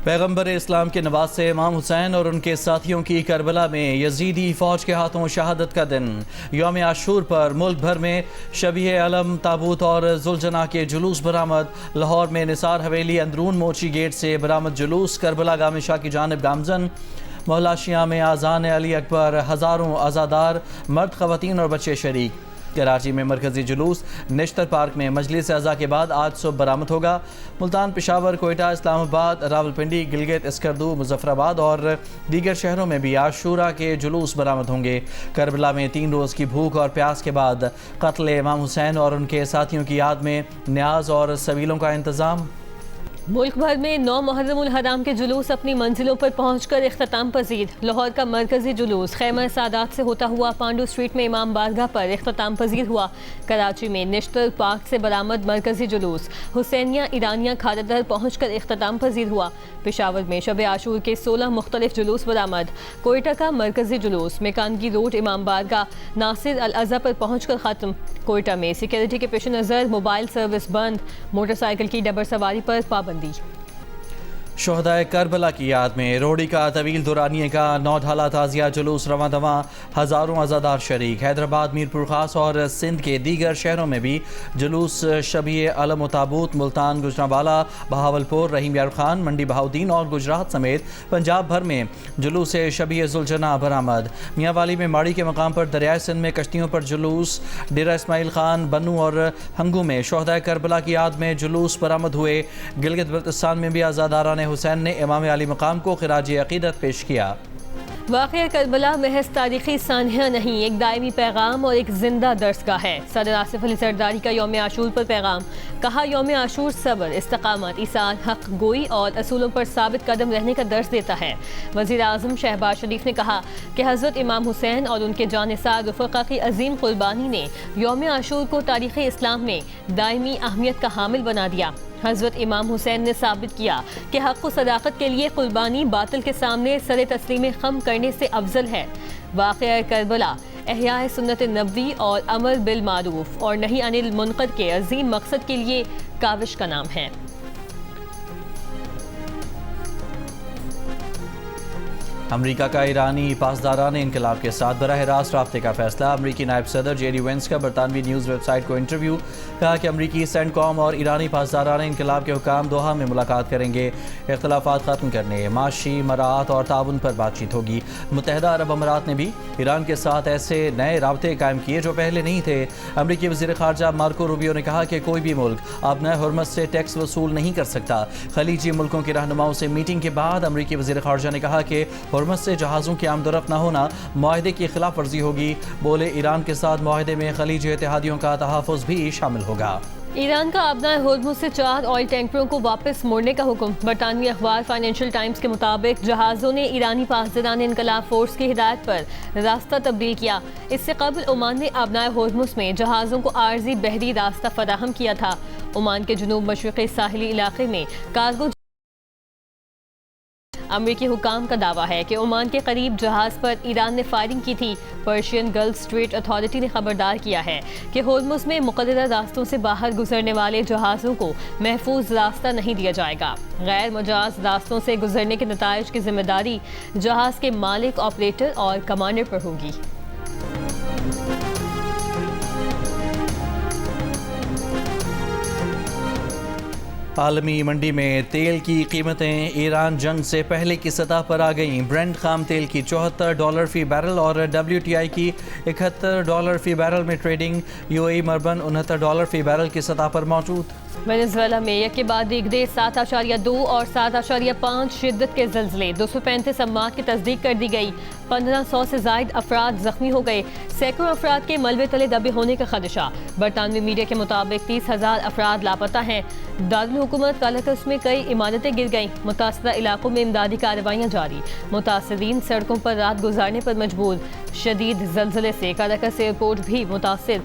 پیغمبر اسلام کے نواسے امام حسین اور ان کے ساتھیوں کی کربلا میں یزیدی فوج کے ہاتھوں شہادت کا دن۔ یوم عاشور پر ملک بھر میں شبیہ علم تابوت اور ذوالجناح کے جلوس برآمد۔ لاہور میں نثار حویلی اندرون موچی گیٹ سے برآمد جلوس، کربلا گام شاہ کی جانب گامزن۔ محلہ شیعہ میں اذان علی اکبر، ہزاروں عزادار مرد، خواتین اور بچے شریک۔ کراچی میں مرکزی جلوس نشتر پارک میں مجلس اعضاء کے بعد آج صبح برآمد ہوگا۔ ملتان، پشاور، کوئٹہ، اسلام آباد، راولپنڈی، گلگت، اسکردو، مظفر آباد اور دیگر شہروں میں بھی عاشورہ کے جلوس برآمد ہوں گے۔ کربلا میں 3 روز کی بھوک اور پیاس کے بعد قتل امام حسین اور ان کے ساتھیوں کی یاد میں نیاز اور سبیلوں کا انتظام۔ ملک بھر میں 9 محرم الحرام کے جلوس اپنی منزلوں پر پہنچ کر اختتام پذیر۔ لاہور کا مرکزی جلوس خیمہ سادات سے ہوتا ہوا پانڈو اسٹریٹ میں امام بارگاہ پر اختتام پذیر ہوا۔ کراچی میں نشتر پارک سے برآمد مرکزی جلوس حسینیہ ایرانیہ کھادر پہنچ کر اختتام پذیر ہوا۔ پشاور میں شب عاشور کے 16 مختلف جلوس برآمد۔ کوئٹہ کا مرکزی جلوس میکانگی روڈ امام بارگاہ ناصر الازہر پر پہنچ کر ختم۔ کوئٹہ میں سیکورٹی کے پیش نظر موبائل سروس بند، موٹر سائیکل کی ڈبر سواری پر پابندی۔ شہدائے کربلا کی یاد میں روڑی کا طویل دورانیے کا 9 ڈھالا تعزیہ جلوس رواں دواں، ہزاروں عزادار شریک۔ حیدرآباد، میرپور خاص اور سندھ کے دیگر شہروں میں بھی جلوس شبیہ علم و تابوت۔ ملتان، گوجرانوالہ، بہاولپور، رحیم یار خان، منڈی بہاؤدین اور گجرات سمیت پنجاب بھر میں جلوس شبیہ ذوالجناح برآمد۔ میاں والی میں ماڑی کے مقام پر دریائے سندھ میں کشتیوں پر جلوس۔ ڈیرہ اسماعیل خان، بنو اور ہنگو میں شہدائے کربلا کی یاد میں جلوس برآمد ہوئے۔ گلگت بلتستان میں بھی عزاداران حسین نے امام علی مقام کو خراج عقیدت پیش کیا۔ واقعہ کربلا محض تاریخی سانحہ نہیں، ایک دائمی پیغام اور ایک زندہ درسگاہ ہے۔ صدر آصف علی زرداری کا یوم عاشور پر پیغام، کہا یوم عاشور صبر، استقامت، ایثار، حق گوئی اور اصولوں پر ثابت قدم رہنے کا درس دیتا ہے۔ وزیر اعظم شہباز شریف نے کہا کہ حضرت امام حسین اور ان کے جانثار رفقا کی عظیم قربانی نے یوم عاشور کو تاریخ اسلام میں دائمی اہمیت کا حامل بنا دیا۔ حضرت امام حسین نے ثابت کیا کہ حق و صداقت کے لیے قربانی باطل کے سامنے سر تسلیم خم کرنے سے افضل ہے۔ واقعہ کربلا احیاء سنت نبوی اور امر بالمعروف اور نہی عن المنکر کے عظیم مقصد کے لیے کاوش کا نام ہے۔ امریکہ کا ایرانی پاسداران انقلاب کے ساتھ براہ راست رابطے کا فیصلہ۔ امریکی نائب صدر جے ڈی وینس کا برطانوی نیوز ویب سائٹ کو انٹرویو، کہا کہ امریکی سینٹ کام اور ایرانی پاسداران انقلاب کے حکام دوحہ میں ملاقات کریں گے، اختلافات ختم کرنے، معاشی مراعات اور تعاون پر بات چیت ہوگی۔ متحدہ عرب امارات نے بھی ایران کے ساتھ ایسے نئے رابطے قائم کیے جو پہلے نہیں تھے۔ امریکی وزیر خارجہ مارکو روبیو نے کہا کہ کوئی بھی ملک ابنائے حرمت سے ٹیکس وصول نہیں کر سکتا۔ خلیجی ملکوں کے رہنماؤں سے میٹنگ کے بعد امریکی وزیر خارجہ نے کہا کہ حرمت سے جہازوں کی آمد و رفت نہ ہونا معاہدے کی خلاف ورزی ہوگی۔ بولے ایران کے ساتھ معاہدے میں خلیجی اتحادیوں کا تحفظ بھی شامل ہوگا۔ ایران کا ابنائے ہرمز سے 4 آئل ٹینکروں کو واپس موڑنے کا حکم۔ برطانوی اخبار فائنینشل ٹائمز کے مطابق جہازوں نے ایرانی پاسداران انقلاب فورس کی ہدایت پر راستہ تبدیل کیا۔ اس سے قبل عمان نے ابنائے ہرمز میں جہازوں کو عارضی بحری راستہ فراہم کیا تھا۔ عمان کے جنوب مشرقی ساحلی علاقے میں کارگو امریکی حکام کا دعویٰ ہے کہ عمان کے قریب جہاز پر ایران نے فائرنگ کی تھی۔ پرشین گلف اسٹریٹ اتھارٹی نے خبردار کیا ہے کہ ہرمز میں مقررہ راستوں سے باہر گزرنے والے جہازوں کو محفوظ راستہ نہیں دیا جائے گا۔ غیر مجاز راستوں سے گزرنے کے نتائج کی ذمہ داری جہاز کے مالک، آپریٹر اور کمانڈر پر ہوگی۔ عالمی منڈی میں تیل کی قیمتیں ایران جنگ سے پہلے کی سطح پر آ گئیں۔ برنٹ خام تیل کی $74 فی بیرل اور WTI کی $71 فی بیرل میں ٹریڈنگ۔ UAE مربن $69 فی بیرل کی سطح پر موجود۔ وینزویلا میں یک کے بعد دیگر 7.2 اور 7.5 شدت کے زلزلے، 235 اموات کی تصدیق کر دی گئی۔ 1500 سے زائد افراد زخمی ہو گئے۔ سینکڑوں افراد کے ملبے تلے دبے ہونے کا خدشہ۔ برطانوی میڈیا کے مطابق 30,000 افراد لاپتہ ہیں۔ دارالحکومت کالاکس میں کئی عمارتیں گر گئیں۔ متاثرہ علاقوں میں امدادی کارروائیاں جاری۔ متاثرین سڑکوں پر رات گزارنے پر مجبور۔ شدید زلزلے سے کالاکس ایئرپورٹ بھی متاثر،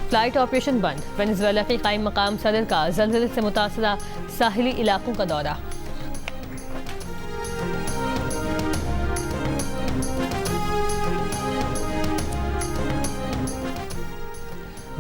فلائٹ آپریشن بند۔ وینزویلا کے قائم مقام صدر کا زلزلے سے متاثرہ ساحلی علاقوں کا دورہ۔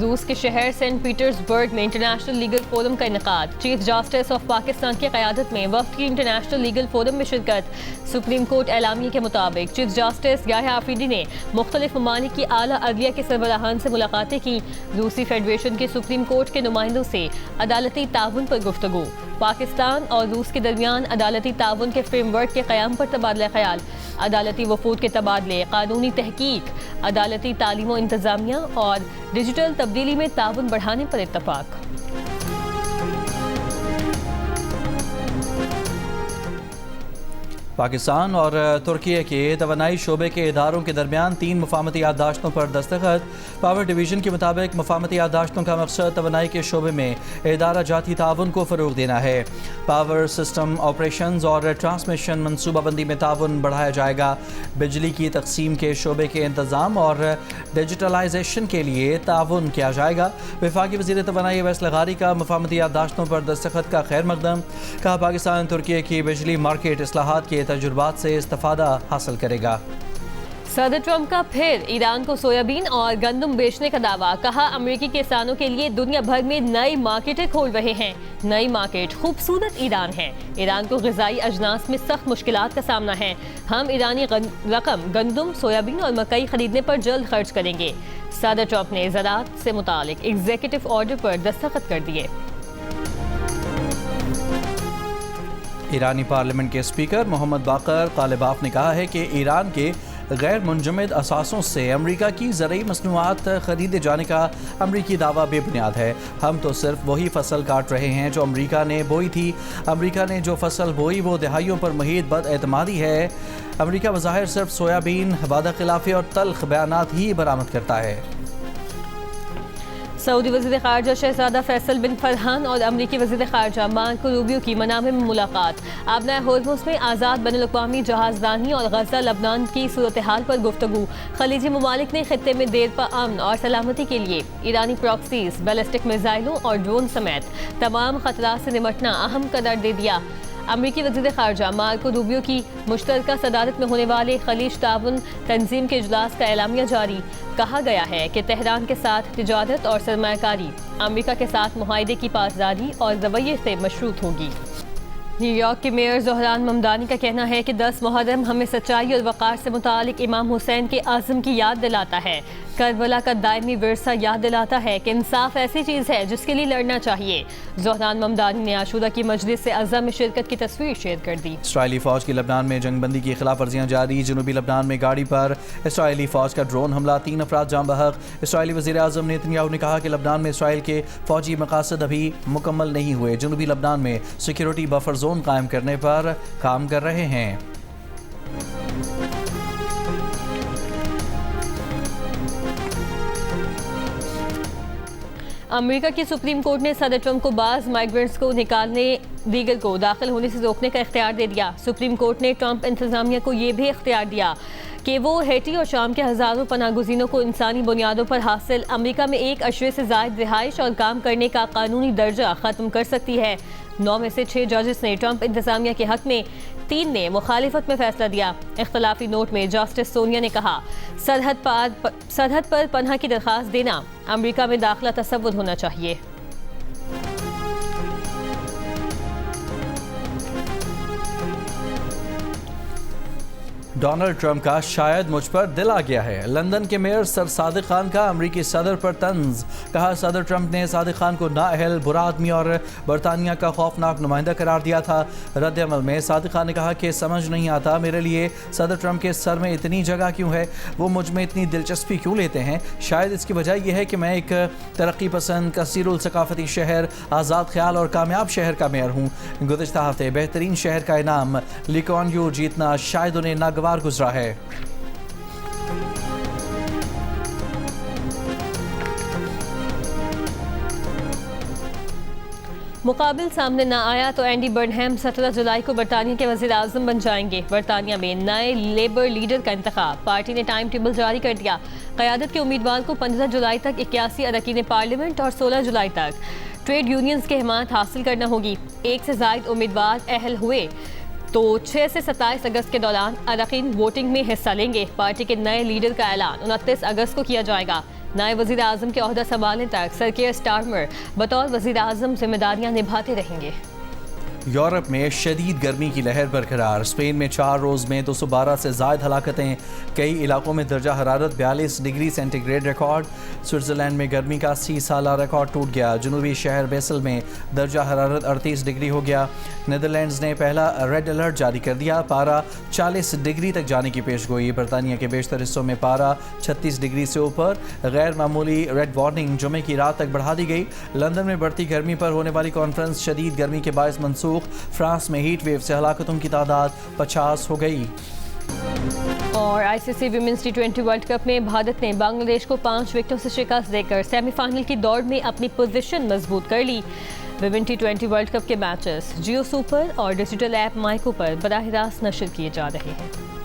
روس کے شہر سینٹ پیٹرزبرگ میں انٹرنیشنل لیگل فورم کا انعقاد، چیف جسٹس آف پاکستان کی قیادت میں وفد کی انٹرنیشنل لیگل فورم میں شرکت۔ سپریم کورٹ اعلامیے کے مطابق چیف جسٹس یحییٰ آفریدی نے مختلف ممالک کی اعلیٰ عدلیہ کے سربراہان سے ملاقاتیں کی۔ روسی فیڈریشن کے سپریم کورٹ کے نمائندوں سے عدالتی تعاون پر گفتگو، پاکستان اور روس کے درمیان عدالتی تعاون کے فریم ورک کے قیام پر تبادلہ خیال، عدالتی وفود کے تبادلے، قانونی تحقیق، عدالتی تعلیم و انتظامیہ اور ڈیجیٹل تبدیلی میں تعاون بڑھانے پر اتفاق۔ پاکستان اور ترکیے کے توانائی شعبے کے اداروں کے درمیان 3 مفاہمتی یادداشتوں پر دستخط۔ پاور ڈویژن کے مطابق مفاہمتی یادداشتوں کا مقصد توانائی کے شعبے میں ادارہ جاتی تعاون کو فروغ دینا ہے۔ پاور سسٹم آپریشنز اور ٹرانسمیشن منصوبہ بندی میں تعاون بڑھایا جائے گا۔ بجلی کی تقسیم کے شعبے کے انتظام اور ڈیجیٹلائزیشن کے لیے تعاون کیا جائے گا۔ وفاقی وزیر توانائی اویس لغاری کا مفاہمتی یادداشتوں پر دستخط کا خیر مقدم، کہا پاکستان ترکیے کی بجلی مارکیٹ اصلاحات کے تجربات سے استفادہ حاصل کرے گا۔ صدر ٹرمپ کا پھر ایران کو سویابین اور گندم بیچنے کا دعویٰ، کہا امریکی کسانوں کے لیے دنیا بھر میں نئی مارکیٹیں کھول رہے ہیں۔ نئی مارکیٹ خوبصورت ایران ہے۔ ایران کو غذائی اجناس میں سخت مشکلات کا سامنا ہے۔ ہم ایرانی رقم گندم، سویابین اور مکئی خریدنے پر جلد خرچ کریں گے۔ صدر ٹرمپ نے زراعت سے متعلق ایگزیکٹو آرڈر پر دستخط کر دیے۔ ایرانی پارلیمنٹ کے اسپیکر محمد باقر قالباف نے کہا ہے کہ ایران کے غیر منجمد اثاثوں سے امریکہ کی زرعی مصنوعات خریدے جانے کا امریکی دعویٰ بے بنیاد ہے۔ ہم تو صرف وہی فصل کاٹ رہے ہیں جو امریکہ نے بوئی تھی۔ امریکہ نے جو فصل بوئی وہ دہائیوں پر محیط بد اعتمادی ہے۔ امریکہ بظاہر صرف سویابین، وعدہ خلافی اور تلخ بیانات ہی برآمد کرتا ہے۔ سعودی وزیر خارجہ شہزادہ فیصل بن فرحان اور امریکی وزیر خارجہ مارکو روبیو کی منامہ میں ملاقات۔ آبنائے ہورمز میں آزاد بین الاقوامی جہازرانی اور غزہ لبنان کی صورتحال پر گفتگو۔ خلیجی ممالک نے خطے میں دیر پا امن اور سلامتی کے لیے ایرانی پراکسیز، بیلسٹک میزائلوں اور ڈرون سمیت تمام خطرات سے نمٹنا اہم قرار دے دیا۔ امریکی وزیر خارجہ مارکو روبیو کی مشترکہ صدارت میں ہونے والے خلیج تعاون تنظیم کے اجلاس کا اعلامیہ جاری۔ کہا گیا ہے کہ تہران کے ساتھ تجارت اور سرمایہ کاری امریکہ کے ساتھ معاہدے کی پاسداری اور رویے سے مشروط ہوگی۔ نیو یارک کے میئر زہران ممدانی کا کہنا ہے کہ 10 محرم ہمیں سچائی اور وقار سے متعلق امام حسین کے عزم کی یاد دلاتا ہے، کربلا کا دائمی ورثہ یاد دلاتا ہے کہ انصاف ایسی چیز ہے جس کے لیے لڑنا چاہیے۔ زہران ممدانی نے عاشورہ کی مجلس سے اعظم میں شرکت کی تصویر شیئر کر دی۔ اسرائیلی فوج کی لبنان میں جنگ بندی کی خلاف ورزیاں جاری۔ جنوبی لبنان میں گاڑی پر اسرائیلی فوج کا ڈرون حملہ، 3 افراد جاں بحق۔ اسرائیلی وزیر اعظم نیتنیاہو نے کہا کہ لبنان میں اسرائیل کے فوجی مقاصد ابھی مکمل نہیں ہوئے۔ جنوبی لبنان میں سیکیورٹی بفر زون قائم کرنے پر کام کر رہے ہیں۔ امریکہ کی سپریم کورٹ نے صدر ٹرمپ کو بعض مائیگرنٹس کو نکالنے دیگر کو داخل ہونے سے روکنے کا اختیار دے دیا۔ سپریم کورٹ نے ٹرمپ انتظامیہ کو یہ بھی اختیار دیا کہ وہ ہیٹی اور شام کے ہزاروں پناہ گزینوں کو انسانی بنیادوں پر حاصل امریکہ میں 1 اشرے سے زائد رہائش اور کام کرنے کا قانونی درجہ ختم کر سکتی ہے۔ 9 میں سے 6 ججز نے ٹرمپ انتظامیہ کے حق میں، 3 نے مخالفت میں فیصلہ دیا۔ اختلافی نوٹ میں جسٹس سونیا نے کہا، سرحد پر پناہ کی درخواست دینا امریکہ میں داخلہ تصور ہونا چاہیے۔ ڈونلڈ ٹرمپ کا شاید مجھ پر دل آ گیا ہے۔ لندن کے میئر سر صادق خان کا امریکی صدر پر طنز، کہا صدر ٹرمپ نے صادق خان کو نااہل، برا آدمی اور برطانیہ کا خوفناک نمائندہ قرار دیا تھا۔ رد عمل میں صادق خان نے کہا کہ سمجھ نہیں آتا میرے لیے صدر ٹرمپ کے سر میں اتنی جگہ کیوں ہے، وہ مجھ میں اتنی دلچسپی کیوں لیتے ہیں۔ شاید اس کی وجہ یہ ہے کہ میں ایک ترقی پسند، کثیر الثقافتی شہر، آزاد خیال اور کامیاب شہر کا میئر ہوں۔ گزشتہ ہفتے بہترین شہر کا انعام لی کون یو جیتنا شاید انہیں ناگوار گزرا ہے۔ مقابل سامنے نہ آیا تو اینڈی برنہم 17 جولائی کو برطانیہ کے وزیر اعظم بن جائیں گے۔ برطانیہ میں نئے لیبر لیڈر کا انتخاب، پارٹی نے ٹائم ٹیبل جاری کر دیا۔ قیادت کے امیدوار کو 15 جولائی تک 81 اراکین پارلیمنٹ اور 16 جولائی تک ٹریڈ یونینز کی حمایت حاصل کرنا ہوگی۔ 1 سے زائد امیدوار اہل ہوئے تو 6 سے 27 اگست کے دوران اراکین ووٹنگ میں حصہ لیں گے۔ پارٹی کے نئے لیڈر کا اعلان 29 اگست کو کیا جائے گا۔ نائب وزیر اعظم کے عہدہ سنبھالنے تک سر کیئر اسٹارمر بطور وزیر اعظم ذمہ داریاں نبھاتے رہیں گے۔ یورپ میں شدید گرمی کی لہر برقرار، اسپین میں 4 روز میں 212 سے زائد ہلاکتیں، کئی علاقوں میں درجہ حرارت 42 degree centigrade record. Switzerland میں گرمی کا 30 سالہ ریکارڈ ٹوٹ گیا، جنوبی شہر بیسل میں درجہ حرارت 38 ڈگری ہو گیا۔ نیدرلینڈز نے پہلا ریڈ الرٹ جاری کر دیا، پارا 40 ڈگری تک جانے کی پیش گوئی۔ برطانیہ کے بیشتر حصوں میں پارا 36 ڈگری سے اوپر، غیر معمولی ریڈ وارننگ جمعے کی رات تک بڑھا دی گئی۔ لندن میں بڑھتی گرمی پر ہونے والی کانفرنس شدید گرمی کے باعث منسوخ، فرانس میں ہیٹ ویو سے ہلاکتوں کی تعداد 50 ہو گئی۔ اور آئی سی سی ویمنز ٹی20 ورلڈ کپ میں بھارت نے بنگلہ دیش کو 5 وکٹوں سے شکست دے کر سیمی فائنل کی دوڑ میں اپنی پوزیشن مضبوط کر لی۔ ویمن ٹی20 ورلڈ کپ کے میچز جیو سپر اور ڈیجیٹل ایپ مائیکو پر براہ راست نشر کیے جا رہے ہیں۔